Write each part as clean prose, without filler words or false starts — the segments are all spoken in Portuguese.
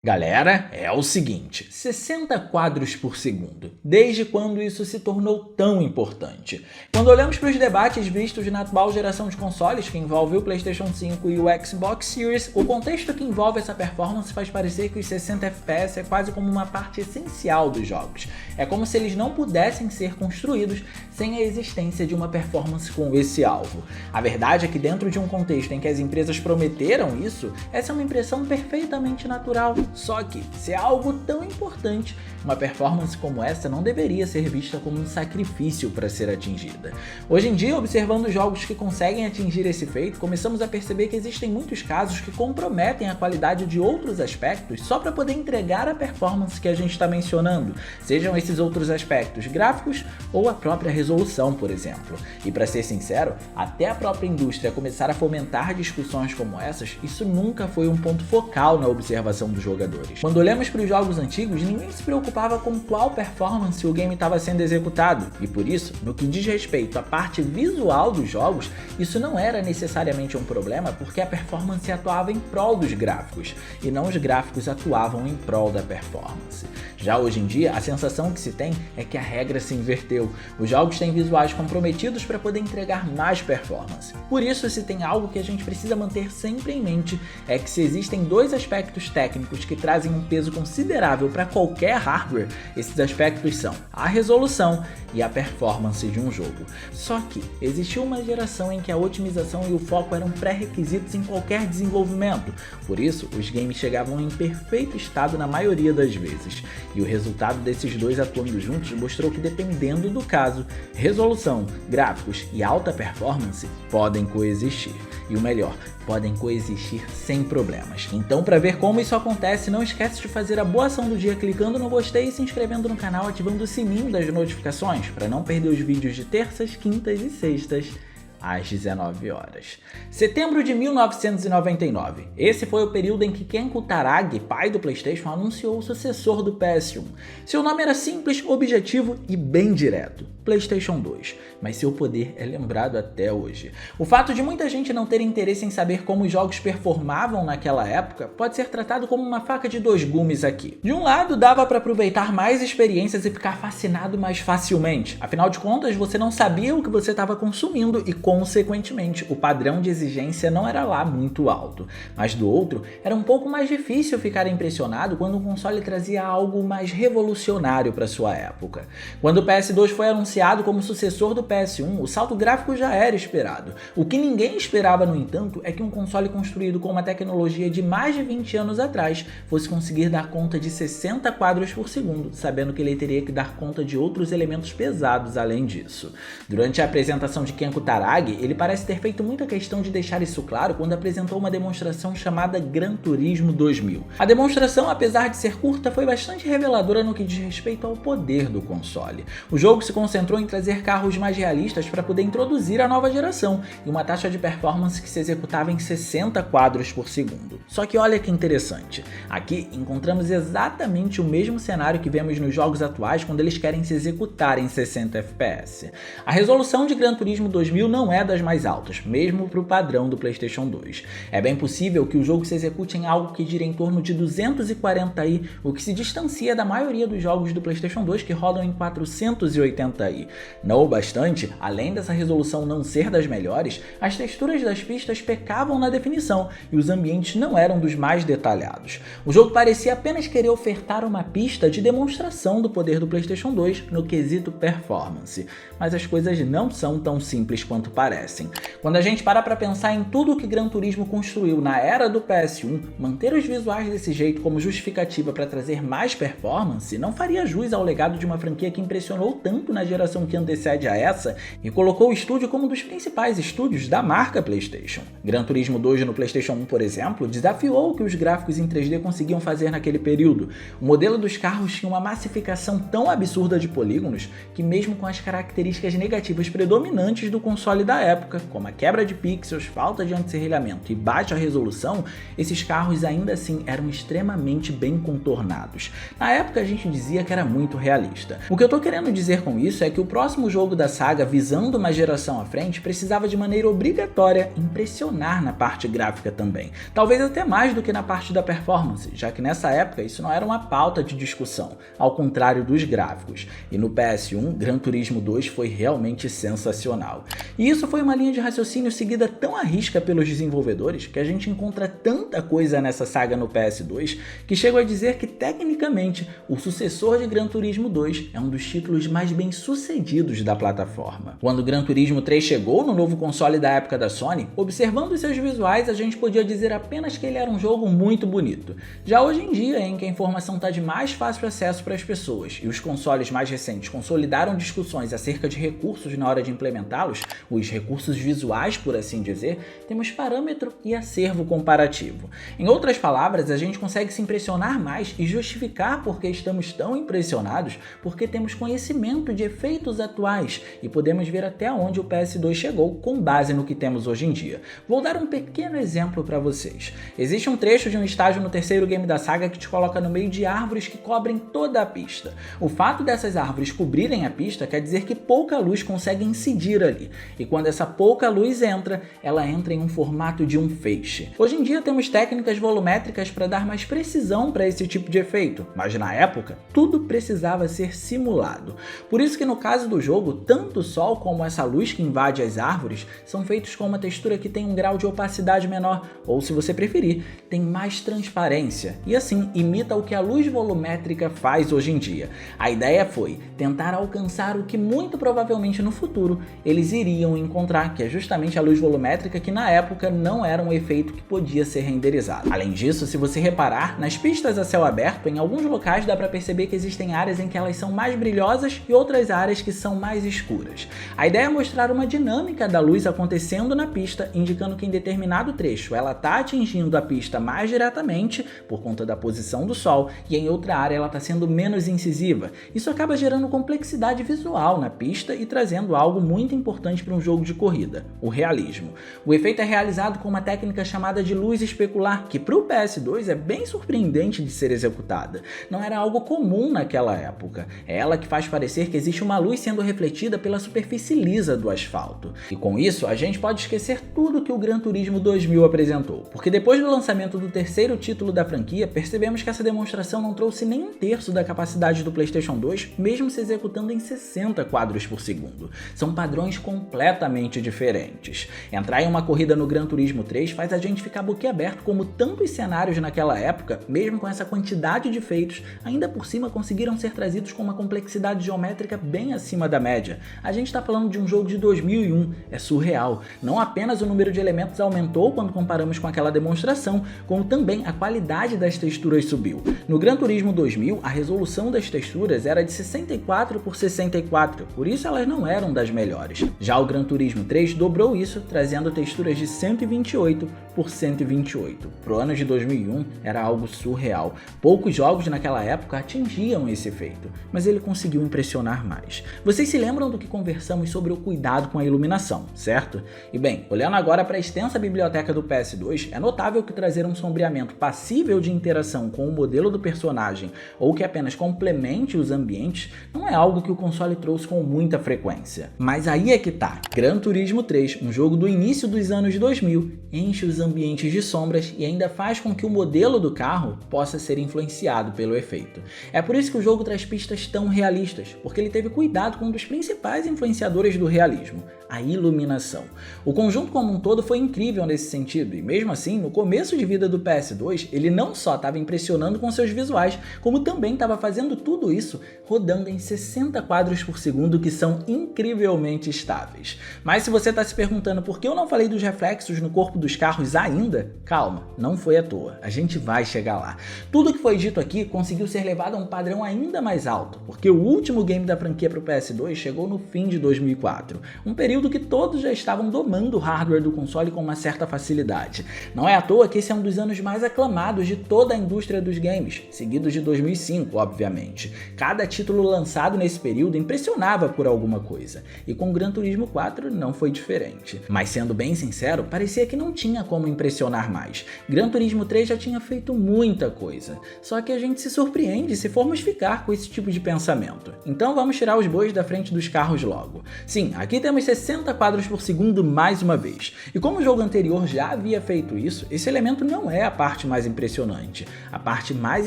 Galera, é o seguinte, 60 quadros por segundo. Desde quando isso se tornou tão importante? Quando olhamos para os debates vistos na atual geração de consoles, que envolve o PlayStation 5 e o Xbox Series, o contexto que envolve essa performance faz parecer que os 60 FPS é quase como uma parte essencial dos jogos. É como se eles não pudessem ser construídos sem a existência de uma performance com esse alvo. A verdade é que dentro de um contexto em que as empresas prometeram isso, essa é uma impressão perfeitamente natural. Só que, se é algo tão importante, uma performance como essa não deveria ser vista como um sacrifício para ser atingida. Hoje em dia, observando jogos que conseguem atingir esse feito, começamos a perceber que existem muitos casos que comprometem a qualidade de outros aspectos só para poder entregar a performance que a gente está mencionando, sejam esses outros aspectos gráficos ou a própria resolução, por exemplo. E para ser sincero, até a própria indústria começar a fomentar discussões como essas, isso nunca foi um ponto focal na observação do jogadores. Quando olhamos para os jogos antigos, ninguém se preocupava com qual performance o game estava sendo executado, e por isso, no que diz respeito à parte visual dos jogos, isso não era necessariamente um problema porque a performance atuava em prol dos gráficos, e não os gráficos atuavam em prol da performance. Já hoje em dia, a sensação que se tem é que a regra se inverteu. Os jogos têm visuais comprometidos para poder entregar mais performance. Por isso, se tem algo que a gente precisa manter sempre em mente, é que se existem dois aspectos técnicos que trazem um peso considerável para qualquer hardware, esses aspectos são a resolução e a performance de um jogo. Só que existiu uma geração em que a otimização e o foco eram pré-requisitos em qualquer desenvolvimento, por isso os games chegavam em perfeito estado na maioria das vezes, e o resultado desses dois atuando juntos mostrou que, dependendo do caso, resolução, gráficos e alta performance podem coexistir. E o melhor, podem coexistir sem problemas. Então, para ver como isso acontece, não esquece de fazer a boa ação do dia clicando no gostei e se inscrevendo no canal, ativando o sininho das notificações para não perder os vídeos de terças, quintas e sextas às 19 horas. Setembro de 1999. Esse foi o período em que Ken Kutaragi, pai do PlayStation, anunciou o sucessor do PS1. Seu nome era simples, objetivo e bem direto: PlayStation 2, mas seu poder é lembrado até hoje. O fato de muita gente não ter interesse em saber como os jogos performavam naquela época pode ser tratado como uma faca de dois gumes aqui. De um lado, dava para aproveitar mais experiências e ficar fascinado mais facilmente. Afinal de contas, você não sabia o que você estava consumindo e, consequentemente, o padrão de exigência não era lá muito alto. Mas do outro, era um pouco mais difícil ficar impressionado quando um console trazia algo mais revolucionário para sua época. Quando o PS2 foi anunciado como sucessor do PS1, o salto gráfico já era esperado. O que ninguém esperava, no entanto, é que um console construído com uma tecnologia de mais de 20 anos atrás fosse conseguir dar conta de 60 quadros por segundo, sabendo que ele teria que dar conta de outros elementos pesados além disso. Durante a apresentação de Ken Kutaragi, ele parece ter feito muita questão de deixar isso claro quando apresentou uma demonstração chamada Gran Turismo 2000. A demonstração, apesar de ser curta, foi bastante reveladora no que diz respeito ao poder do console. O jogo se concentrou em trazer carros mais realistas para poder introduzir a nova geração e uma taxa de performance que se executava em 60 quadros por segundo. Só que olha que interessante, aqui encontramos exatamente o mesmo cenário que vemos nos jogos atuais quando eles querem se executar em 60 FPS. A resolução de Gran Turismo 2000 não é das mais altas, mesmo para o padrão do PlayStation 2. É bem possível que o jogo se execute em algo que gira em torno de 240i, o que se distancia da maioria dos jogos do PlayStation 2 que rodam em 480i. Não obstante, além dessa resolução não ser das melhores, as texturas das pistas pecavam na definição e os ambientes não eram dos mais detalhados. O jogo parecia apenas querer ofertar uma pista de demonstração do poder do PlayStation 2 no quesito performance, mas as coisas não são tão simples quanto parecem. Quando a gente para pensar em tudo o que Gran Turismo construiu na era do PS1, manter os visuais desse jeito como justificativa para trazer mais performance não faria jus ao legado de uma franquia que impressionou tanto na geração que antecede a essa e colocou o estúdio como um dos principais estúdios da marca PlayStation. Gran Turismo 2 no PlayStation 1, por exemplo, desafiou o que os gráficos em 3D conseguiam fazer naquele período. O modelo dos carros tinha uma massificação tão absurda de polígonos que, mesmo com as características negativas predominantes do console da época, como a quebra de pixels, falta de anti-serrilhamento e baixa resolução, esses carros ainda assim eram extremamente bem contornados. Na época a gente dizia que era muito realista. O que eu tô querendo dizer com isso é é que o próximo jogo da saga, visando uma geração à frente, precisava de maneira obrigatória impressionar na parte gráfica também. Talvez até mais do que na parte da performance, já que nessa época isso não era uma pauta de discussão, ao contrário dos gráficos. E no PS1, Gran Turismo 2 foi realmente sensacional. E isso foi uma linha de raciocínio seguida tão à risca pelos desenvolvedores que a gente encontra tanta coisa nessa saga no PS2 que chego a dizer que tecnicamente o sucessor de Gran Turismo 2 é um dos títulos mais bem sucedidos da plataforma. Quando Gran Turismo 3 chegou no novo console da época da Sony, observando seus visuais a gente podia dizer apenas que ele era um jogo muito bonito. Já hoje em dia, em que a informação está de mais fácil acesso para as pessoas e os consoles mais recentes consolidaram discussões acerca de recursos na hora de implementá-los, os recursos visuais por assim dizer, temos parâmetro e acervo comparativo. Em outras palavras, a gente consegue se impressionar mais e justificar por que estamos tão impressionados porque temos conhecimento de efeitos atuais e podemos ver até onde o PS2 chegou com base no que temos hoje em dia. Vou dar um pequeno exemplo para vocês. Existe um trecho de um estágio no terceiro game da saga que te coloca no meio de árvores que cobrem toda a pista. O fato dessas árvores cobrirem a pista quer dizer que pouca luz consegue incidir ali, e quando essa pouca luz entra, ela entra em um formato de um feixe. Hoje em dia temos técnicas volumétricas para dar mais precisão para esse tipo de efeito, mas na época tudo precisava ser simulado. Por isso que no caso do jogo, tanto o sol como essa luz que invade as árvores são feitos com uma textura que tem um grau de opacidade menor, ou se você preferir, tem mais transparência, e assim imita o que a luz volumétrica faz hoje em dia. A ideia foi tentar alcançar o que muito provavelmente no futuro eles iriam encontrar, que é justamente a luz volumétrica que na época não era um efeito que podia ser renderizado. Além disso, se você reparar, nas pistas a céu aberto, em alguns locais dá para perceber que existem áreas em que elas são mais brilhosas e outras áreas que são mais escuras. A ideia é mostrar uma dinâmica da luz acontecendo na pista, indicando que em determinado trecho ela está atingindo a pista mais diretamente por conta da posição do sol e em outra área ela está sendo menos incisiva. Isso acaba gerando complexidade visual na pista e trazendo algo muito importante para um jogo de corrida, o realismo. O efeito é realizado com uma técnica chamada de luz especular, que para o PS2 é bem surpreendente de ser executada. Não era algo comum naquela época. É ela que faz parecer que existe uma luz sendo refletida pela superfície lisa do asfalto. E com isso, a gente pode esquecer tudo que o Gran Turismo 2000 apresentou, porque depois do lançamento do terceiro título da franquia, percebemos que essa demonstração não trouxe nem um terço da capacidade do PlayStation 2, mesmo se executando em 60 quadros por segundo. São padrões completamente diferentes. Entrar em uma corrida no Gran Turismo 3 faz a gente ficar boquiaberto como tantos cenários naquela época, mesmo com essa quantidade de efeitos, ainda por cima conseguiram ser trazidos com uma complexidade geométrica bem acima da média. A gente está falando de um jogo de 2001, é surreal. Não apenas o número de elementos aumentou quando comparamos com aquela demonstração, como também a qualidade das texturas subiu. No Gran Turismo 2000, a resolução das texturas era de 64 por 64, por isso elas não eram das melhores. Já o Gran Turismo 3 dobrou isso, trazendo texturas de 128 por 128. Pro ano de 2001 era algo surreal. Poucos jogos naquela época atingiam esse efeito, mas ele conseguiu impressionar mais. Vocês se lembram do que conversamos sobre o cuidado com a iluminação, certo? E bem, olhando agora para a extensa biblioteca do PS2, é notável que trazer um sombreamento passível de interação com o modelo do personagem ou que apenas complemente os ambientes não é algo que o console trouxe com muita frequência. Mas aí é que tá. Gran Turismo 3, um jogo do início dos anos 2000, enche os ambientes de sombras e ainda faz com que o modelo do carro possa ser influenciado pelo efeito. É por isso que o jogo traz pistas tão realistas, porque ele teve cuidado com um dos principais influenciadores do realismo, a iluminação. O conjunto como um todo foi incrível nesse sentido, e mesmo assim, no começo de vida do PS2, ele não só estava impressionando com seus visuais, como também estava fazendo tudo isso rodando em 60 quadros por segundo, que são incrivelmente estáveis. Mas se você está se perguntando por que eu não falei dos reflexos no corpo dos carros ainda, calma, não foi à toa, a gente vai chegar lá. Tudo que foi dito aqui conseguiu ser levado a um padrão ainda mais alto, porque o último game da franquia para o PS2 chegou no fim de 2004, um período que todos já estavam domando o hardware do console com uma certa facilidade. Não é à toa que esse é um dos anos mais aclamados de toda a indústria dos games, seguidos de 2005, obviamente. Cada título lançado nesse período impressionava por alguma coisa, e com Gran Turismo 4 não foi diferente. Mas sendo bem sincero, parecia que não tinha como como impressionar mais. Gran Turismo 3 já tinha feito muita coisa, só que a gente se surpreende se formos ficar com esse tipo de pensamento. Então vamos tirar os bois da frente dos carros logo. Sim, aqui temos 60 quadros por segundo mais uma vez, e como o jogo anterior já havia feito isso, esse elemento não é a parte mais impressionante. A parte mais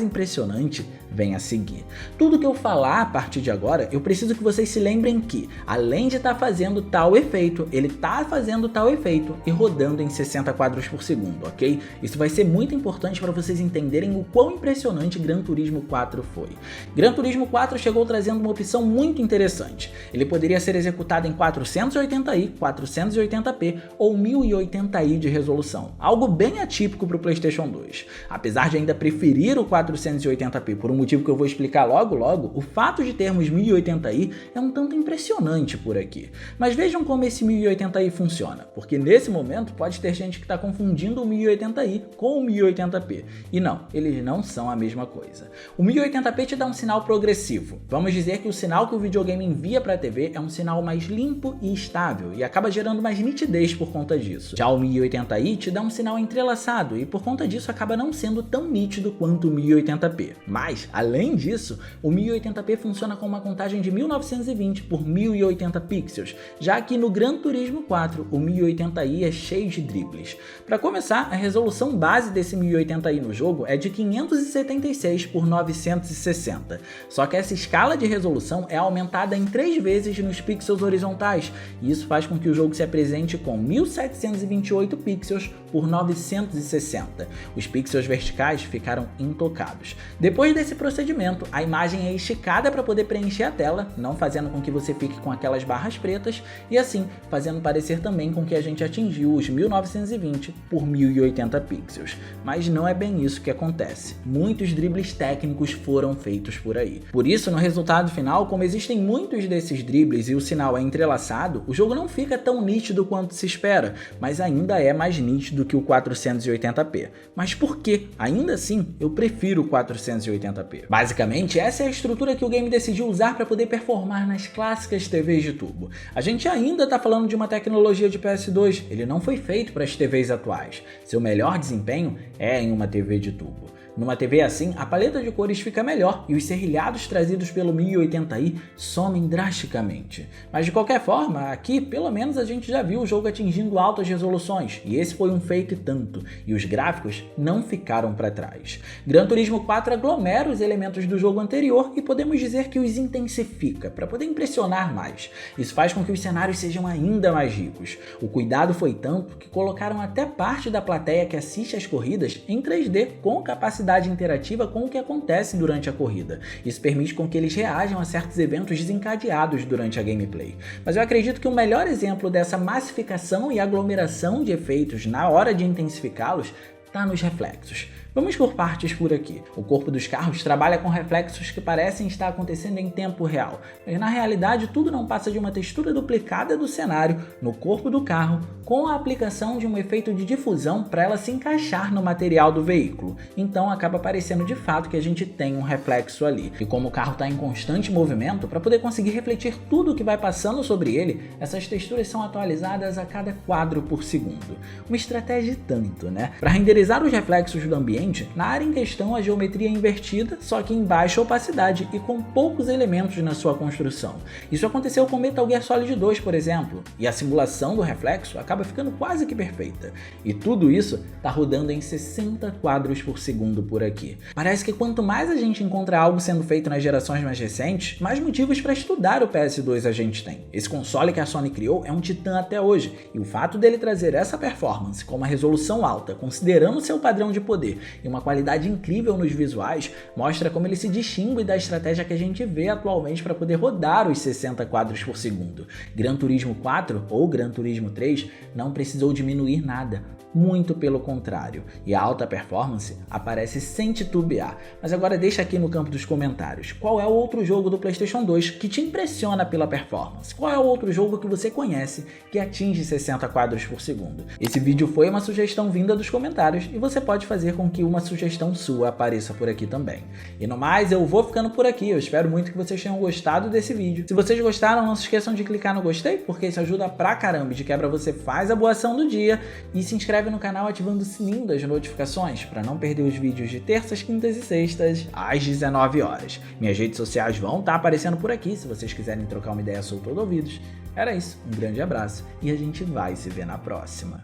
impressionante vem a seguir. Tudo que eu falar a partir de agora, eu preciso que vocês se lembrem que, além de estar fazendo tal efeito, ele está fazendo tal efeito e rodando em 60 quadros por segundo, ok? Isso vai ser muito importante para vocês entenderem o quão impressionante Gran Turismo 4 foi. Gran Turismo 4 chegou trazendo uma opção muito interessante. Ele poderia ser executado em 480i, 480p ou 1080i de resolução, algo bem atípico para o PlayStation 2. Apesar de ainda preferir o 480p por um motivo que eu vou explicar logo, o fato de termos 1080i é um tanto impressionante por aqui. Mas vejam como esse 1080i funciona, porque nesse momento pode ter gente que está confundindo o 1080i com o 1080p. E não, eles não são a mesma coisa. O 1080p te dá um sinal progressivo. Vamos dizer que o sinal que o videogame envia para a TV é um sinal mais limpo e estável, e acaba gerando mais nitidez por conta disso. Já o 1080i te dá um sinal entrelaçado, e por conta disso acaba não sendo tão nítido quanto o 1080p. Mas, além disso, o 1080p funciona com uma contagem de 1920 por 1080 pixels, já que no Gran Turismo 4 o 1080i é cheio de dribles. Para começar, a resolução base desse 1080i no jogo é de 576 por 960, só que essa escala de resolução é aumentada em 3 vezes nos pixels horizontais, e isso faz com que o jogo se apresente com 1728 pixels por 960. Os pixels verticais ficaram intocados. Depois desse procedimento, a imagem é esticada para poder preencher a tela, não fazendo com que você fique com aquelas barras pretas, e assim fazendo parecer também com que a gente atingiu os 1920 por 1080 pixels. Mas não é bem isso que acontece. Muitos dribles técnicos foram feitos por aí. Por isso, no resultado final, como existem muitos desses dribles e o sinal é entrelaçado, o jogo não fica tão nítido quanto se espera, mas ainda é mais nítido que o 480p. Mas por que? Ainda assim, eu prefiro o 480p. Basicamente, essa é a estrutura que o game decidiu usar para poder performar nas clássicas TVs de tubo. A gente ainda está falando de uma tecnologia de PS2, ele não foi feito para as TVs atuais. Seu melhor desempenho é em uma TV de tubo. Numa TV assim, a paleta de cores fica melhor e os serrilhados trazidos pelo 1080i somem drasticamente. Mas de qualquer forma, aqui pelo menos a gente já viu o jogo atingindo altas resoluções, e esse foi um feito e tanto, e os gráficos não ficaram para trás. Gran Turismo 4 aglomera os elementos do jogo anterior e podemos dizer que os intensifica, para poder impressionar mais. Isso faz com que os cenários sejam ainda mais ricos. O cuidado foi tanto que colocaram até parte da plateia que assiste às corridas em 3D com capacidade interativa com o que acontece durante a corrida. Isso permite com que eles reajam a certos eventos desencadeados durante a gameplay. Mas eu acredito que o melhor exemplo dessa massificação e aglomeração de efeitos na hora de intensificá-los está nos reflexos. Vamos por partes por aqui. O corpo dos carros trabalha com reflexos que parecem estar acontecendo em tempo real, mas na realidade tudo não passa de uma textura duplicada do cenário no corpo do carro, com a aplicação de um efeito de difusão para ela se encaixar no material do veículo. Então acaba parecendo de fato que a gente tem um reflexo ali. E como o carro está em constante movimento, para poder conseguir refletir tudo o que vai passando sobre ele, essas texturas são atualizadas a cada quadro por segundo. Uma estratégia e tanto, né? Para renderizar os reflexos do ambiente, na área em questão a geometria é invertida, só que em baixa opacidade e com poucos elementos na sua construção. Isso aconteceu com Metal Gear Solid 2, por exemplo, e a simulação do reflexo acaba ficando quase que perfeita. E tudo isso está rodando em 60 quadros por segundo por aqui. Parece que quanto mais a gente encontra algo sendo feito nas gerações mais recentes, mais motivos para estudar o PS2 a gente tem. Esse console que a Sony criou é um titã até hoje, e o fato dele trazer essa performance com uma resolução alta, considerando seu padrão de poder, e uma qualidade incrível nos visuais, mostra como ele se distingue da estratégia que a gente vê atualmente para poder rodar os 60 quadros por segundo. Gran Turismo 4 ou Gran Turismo 3 não precisou diminuir nada, muito pelo contrário, e a alta performance aparece sem titubear. Mas agora deixa aqui no campo dos comentários, qual é o outro jogo do PlayStation 2 que te impressiona pela performance? Qual é o outro jogo que você conhece que atinge 60 quadros por segundo? Esse vídeo foi uma sugestão vinda dos comentários e você pode fazer com que uma sugestão sua apareça por aqui também. E no mais, eu vou ficando por aqui, eu espero muito que vocês tenham gostado desse vídeo. Se vocês gostaram, não se esqueçam de clicar no gostei, porque isso ajuda pra caramba, de quebra você faz a boa ação do dia e se inscreve inscreve no canal ativando o sininho das notificações para não perder os vídeos de terças, quintas e sextas às 19 horas. Minhas redes sociais vão estar aparecendo por aqui se vocês quiserem trocar uma ideia solta ou ouvidos. Era isso, um grande abraço e a gente vai se ver na próxima.